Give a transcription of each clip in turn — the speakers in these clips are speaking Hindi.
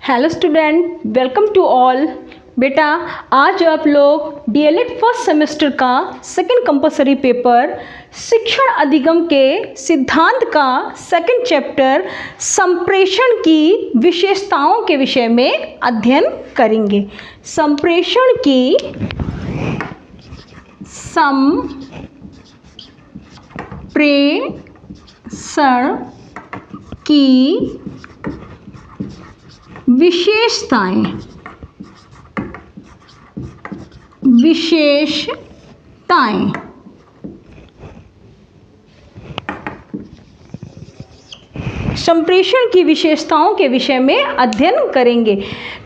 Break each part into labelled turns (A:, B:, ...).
A: Hello student, welcome to all. बेटा आज आप लोग डीएलएड फर्स्ट सेमेस्टर का सेकंड कंपलसरी पेपर शिक्षण अधिगम के सिद्धांत का सेकंड चैप्टर संप्रेषण की विशेषताओं के विषय में अध्ययन करेंगे। संप्रेषण की विशेषताएं संप्रेषण की विशेषताओं के विषय में अध्ययन करेंगे।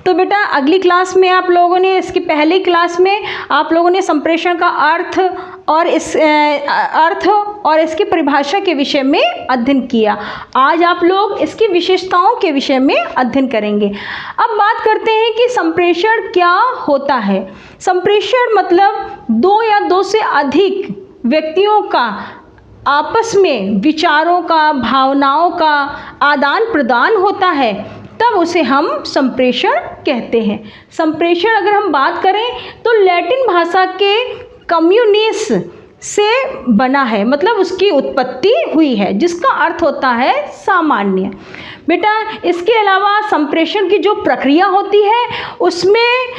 A: तो बेटा अगली क्लास में आप लोगों ने, इसकी पहली क्लास में आप लोगों ने संप्रेषण का अर्थ और इसकी परिभाषा के विषय में अध्ययन किया। आज आप लोग इसकी विशेषताओं के विषय में अध्ययन करेंगे। अब बात करते हैं कि संप्रेषण क्या होता है। संप्रेषण मतलब दो या दो से अधिक व्यक्तियों का आपस में विचारों का, भावनाओं का आदान प्रदान होता है, तब उसे हम संप्रेषण कहते हैं। संप्रेषण अगर हम बात करें तो लैटिन भाषा के कम्युनिस से बना है, मतलब उसकी उत्पत्ति हुई है, जिसका अर्थ होता है सामान्य। बेटा इसके अलावा संप्रेषण की जो प्रक्रिया होती है उसमें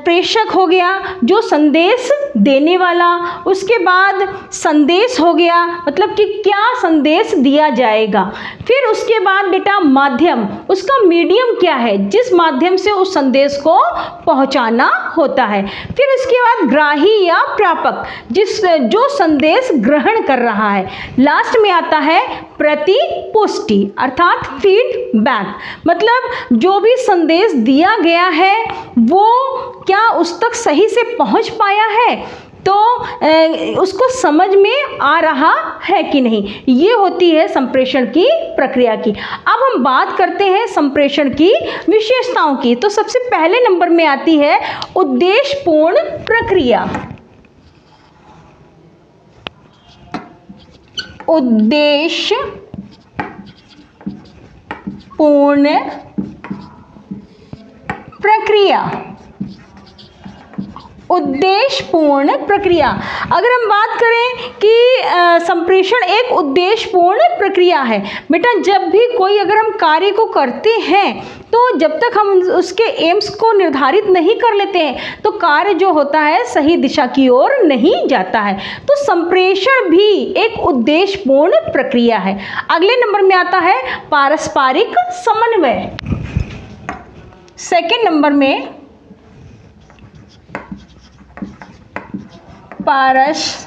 A: प्रेषक हो गया, जो संदेश देने वाला, उसके बाद संदेश हो गया, मतलब कि क्या संदेश दिया जाएगा। फिर उसके बाद बेटा माध्यम, उसका मीडियम क्या है जिस माध्यम से उस संदेश को पहुंचाना होता है। फिर इसके बाद ग्राही या प्रापक, जो संदेश ग्रहण कर रहा है। लास्ट में आता है प्रतिपुष्टि अर्थात फीडबैक, मतलब जो भी संदेश दिया गया है वो क्या उस तक सही से पहुंच पाया है, तो उसको समझ में आ रहा है कि नहीं। ये होती है संप्रेषण की प्रक्रिया की। अब हम बात करते हैं संप्रेषण की विशेषताओं की। तो सबसे पहले नंबर में आती है उद्देश्यपूर्ण प्रक्रिया। उद्देश्यपूर्ण प्रक्रिया। उद्देश्यपूर्ण प्रक्रिया, अगर हम बात करें कि संप्रेषण एक उद्देश्यपूर्ण प्रक्रिया है। बेटा जब भी कोई अगर हम कार्य को करते हैं तो जब तक हम उसके एम्स को निर्धारित नहीं कर लेते हैं तो कार्य जो होता है सही दिशा की ओर नहीं जाता है। तो संप्रेषण भी एक उद्देश्यपूर्ण प्रक्रिया है। अगले नंबर में आता है पारस्परिक समन्वय। सेकंड नंबर में पारस्परिक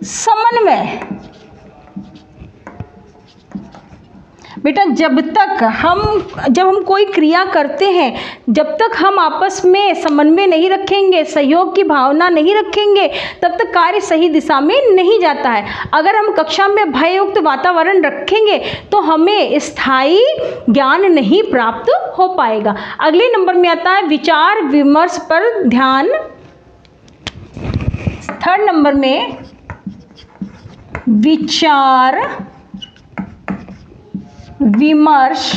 A: समन्वय। बेटा जब हम कोई क्रिया करते हैं, जब तक हम आपस में समन्वय नहीं रखेंगे, सहयोग की भावना नहीं रखेंगे, तब तक कार्य सही दिशा में नहीं जाता है। अगर हम कक्षा में भययुक्त वातावरण रखेंगे तो हमें स्थायी ज्ञान नहीं प्राप्त हो पाएगा। अगले नंबर में आता है विचार विमर्श पर ध्यान। थर्ड नंबर में विचार विमर्श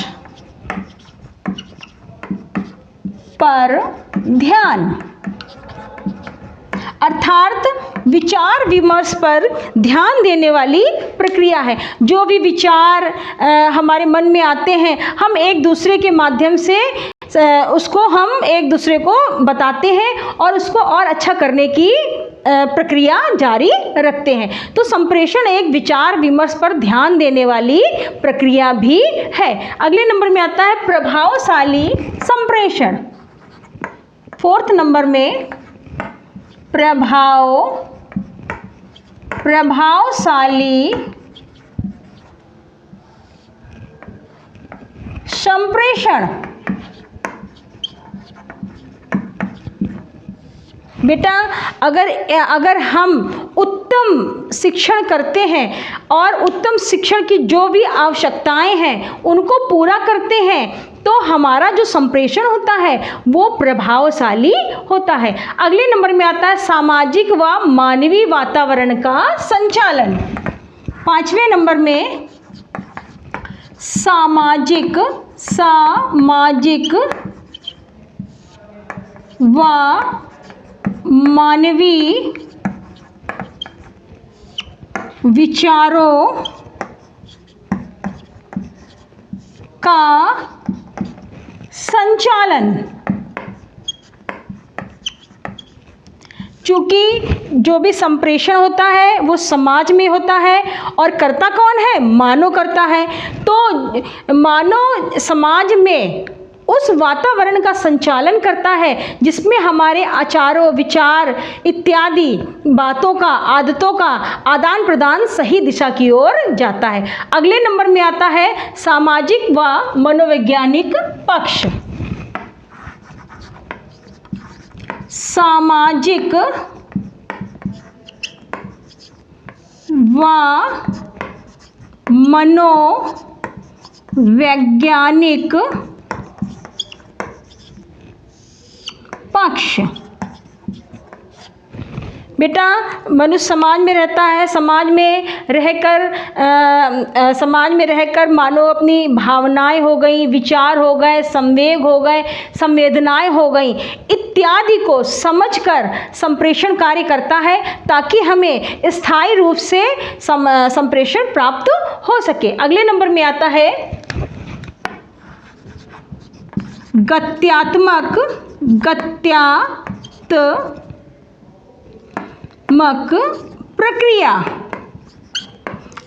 A: पर ध्यान, अर्थात विचार विमर्श पर ध्यान देने वाली प्रक्रिया है। जो भी विचार हमारे मन में आते हैं, हम एक दूसरे के माध्यम से उसको हम एक दूसरे को बताते हैं और उसको और अच्छा करने की प्रक्रिया जारी रखते हैं। तो संप्रेषण एक विचार विमर्श पर ध्यान देने वाली प्रक्रिया भी है। अगले नंबर में आता है प्रभावशाली संप्रेषण। फोर्थ नंबर में प्रभावशाली संप्रेषण। बेटा अगर हम उत्तम शिक्षण करते हैं और उत्तम शिक्षण की जो भी आवश्यकताएं हैं उनको पूरा करते हैं तो हमारा जो संप्रेषण होता है वो प्रभावशाली होता है। अगले नंबर में आता है सामाजिक व मानवीय वातावरण का संचालन। 5वें नंबर में सामाजिक व मानवीय विचारों का संचालन। चूँकि जो भी संप्रेषण होता है वो समाज में होता है और करता कौन है, मानव करता है। तो मानव समाज में उस वातावरण का संचालन करता है जिसमें हमारे आचारों, विचार इत्यादि बातों का, आदतों का आदान प्रदान सही दिशा की ओर जाता है। अगले नंबर में आता है सामाजिक व मनोवैज्ञानिक पक्ष। सामाजिक व मनोवैज्ञानिक पक्ष। बेटा मनुष्य समाज में रहता है, समाज में रहकर मानो अपनी भावनाएं हो गई, विचार हो गए, संवेग हो गए, संवेदनाएं हो गई इत्यादि को समझकर संप्रेषण कार्य करता है ताकि हमें स्थायी रूप से संप्रेषण प्राप्त हो सके। अगले नंबर में आता है गत्यात्मक प्रक्रिया।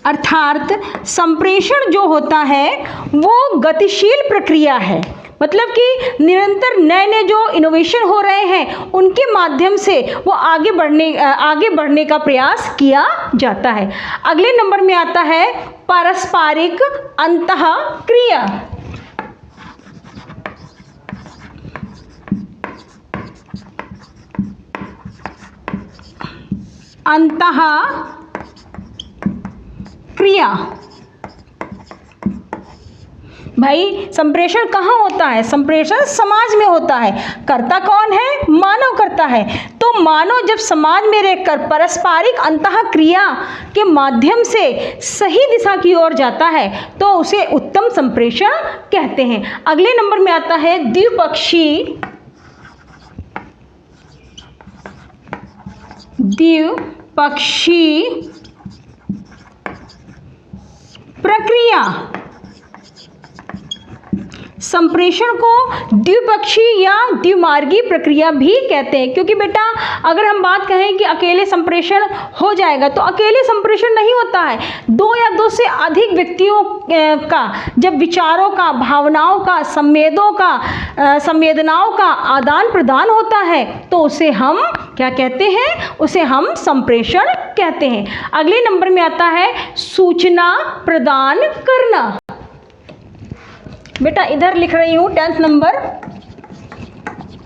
A: अर्थात संप्रेषण जो होता है वो गतिशील प्रक्रिया है, मतलब कि निरंतर नए नए जो इनोवेशन हो रहे हैं उनके माध्यम से वो आगे बढ़ने का प्रयास किया जाता है। अगले नंबर में आता है पारस्परिक अंतःक्रिया। अंतःक्रिया। भाई संप्रेषण कहाँ होता है? संप्रेषण समाज में होता है। करता कौन है? मानव करता है। तो मानव जब समाज में रहकर पारस्परिक अंतःक्रिया के माध्यम से सही दिशा की ओर जाता है तो उसे उत्तम संप्रेषण कहते हैं। अगले नंबर में आता है द्विपक्षीय प्रक्रिया। संप्रेषण को द्विपक्षीय या द्विमार्गी प्रक्रिया भी कहते हैं, क्योंकि बेटा अगर हम बात कहें कि अकेले संप्रेषण हो जाएगा तो अकेले संप्रेषण नहीं होता है। दो या दो से अधिक व्यक्तियों का जब विचारों का, भावनाओं का, संवेदनाओं का आदान प्रदान होता है तो उसे हम क्या कहते हैं? उसे हम संप्रेषण कहते हैं। अगले नंबर में आता है सूचना प्रदान करना। बेटा इधर लिख रही हूँ 10th नंबर,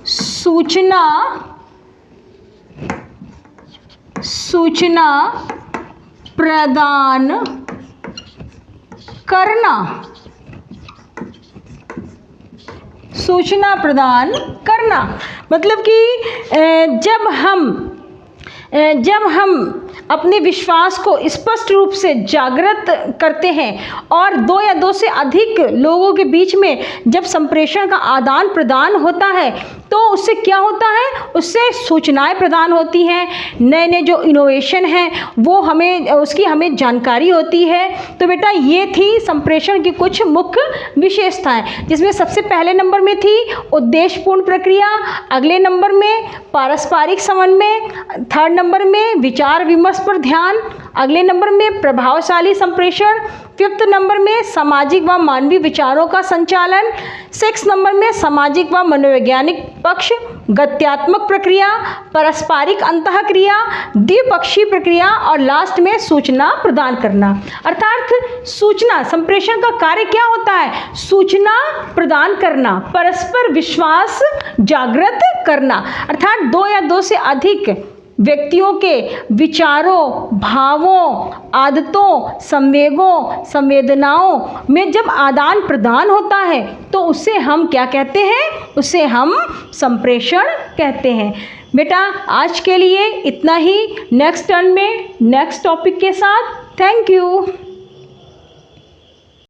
A: सूचना प्रदान करना। सूचना प्रदान करना मतलब कि जब हम अपने विश्वास को स्पष्ट रूप से जागृत करते हैं और दो या दो से अधिक लोगों के बीच में जब संप्रेषण का आदान प्रदान होता है तो उससे क्या होता है? उससे सूचनाएं प्रदान होती हैं, नए नए जो इनोवेशन हैं वो उसकी हमें जानकारी होती है। तो बेटा ये थी संप्रेषण की कुछ मुख्य विशेषताएं, जिसमें सबसे पहले नंबर में थी उद्देश्यपूर्ण प्रक्रिया, अगले नंबर में पारस्परिक समन्वय, 3rd नंबर में विचार विमर्श पर ध्यान, अगले नंबर में प्रभावशाली संप्रेषण, 5th नंबर में सामाजिक व मानवीय विचारों का संचालन, 6th नंबर में सामाजिक व मनोवैज्ञानिक पक्ष, गत्यात्मक प्रक्रिया, पारस्परिक अंतःक्रिया, द्विपक्षीय प्रक्रिया और लास्ट में सूचना प्रदान करना। अर्थात सूचना संप्रेषण का कार्य क्या होता है? सूचना प्रदान करना, परस्पर विश्वास जागृत करना। अर्थात दो या दो से अधिक व्यक्तियों के विचारों, भावों, आदतों, संवेगों, संवेदनाओं में जब आदान प्रदान होता है तो उसे हम क्या कहते हैं? उसे हम संप्रेषण कहते हैं। बेटा आज के लिए इतना ही, नेक्स्ट टर्न में नेक्स्ट टॉपिक के साथ। Thank you.